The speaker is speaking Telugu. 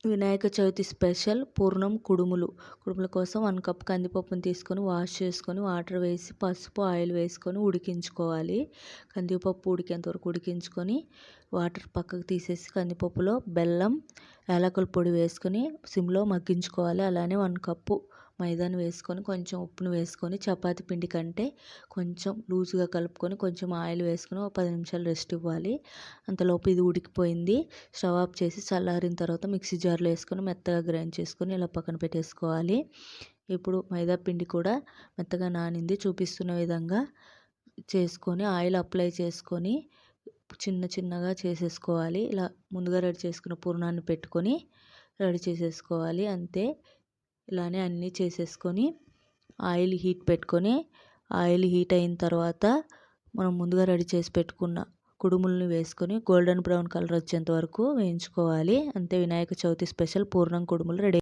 వినాయక చవితి స్పెషల్ పూర్ణం కుడుములు. కుడుముల కోసం 1 కప్ కందిపప్పుని తీసుకొని వాష్ చేసుకొని వాటర్ వేసి పసుపు ఆయిల్ వేసుకొని ఉడికించుకోవాలి. కందిపప్పు ఉడికేంత వరకు ఉడికించుకొని వాటర్ పక్కకు తీసేసి కందిపప్పులో బెల్లం, యాలకుల పొడి వేసుకొని సిమ్లో మగ్గించుకోవాలి. అలానే 1 కప్పు మైదాని వేసుకొని కొంచెం ఉప్పును వేసుకొని చపాతీ పిండి కంటే కొంచెం లూజ్గా కలుపుకొని కొంచెం ఆయిల్ వేసుకొని ఒక 10 నిమిషాలు రెస్ట్ ఇవ్వాలి. అంతలోపు ఇది ఉడికిపోయింది. స్టవ్ ఆఫ్ చేసి చల్లారిన తర్వాత మిక్సీ జార్లో వేసుకొని మెత్తగా గ్రైండ్ చేసుకొని ఇలా పక్కన పెట్టేసుకోవాలి. ఇప్పుడు మైదా పిండి కూడా మెత్తగా నానింది. చూపిస్తున్న విధంగా చేసుకొని ఆయిల్ అప్లై చేసుకొని చిన్నగా చేసేసుకోవాలి. ఇలా ముందుగా రెడీ చేసుకున్న పూర్ణాన్ని పెట్టుకొని రెడీ చేసేసుకోవాలి. అంతే, ఇలానే అన్నీ చేసేసుకొని ఆయిల్ హీట్ అయిన తర్వాత మనం ముందుగా రెడీ చేసి పెట్టుకున్న కుడుములని వేసుకొని గోల్డెన్ బ్రౌన్ కలర్ వచ్చేంత వరకు వేయించుకోవాలి. అంతే, వినాయక చవితి స్పెషల్ పూర్ణం కుడుములు రెడీ.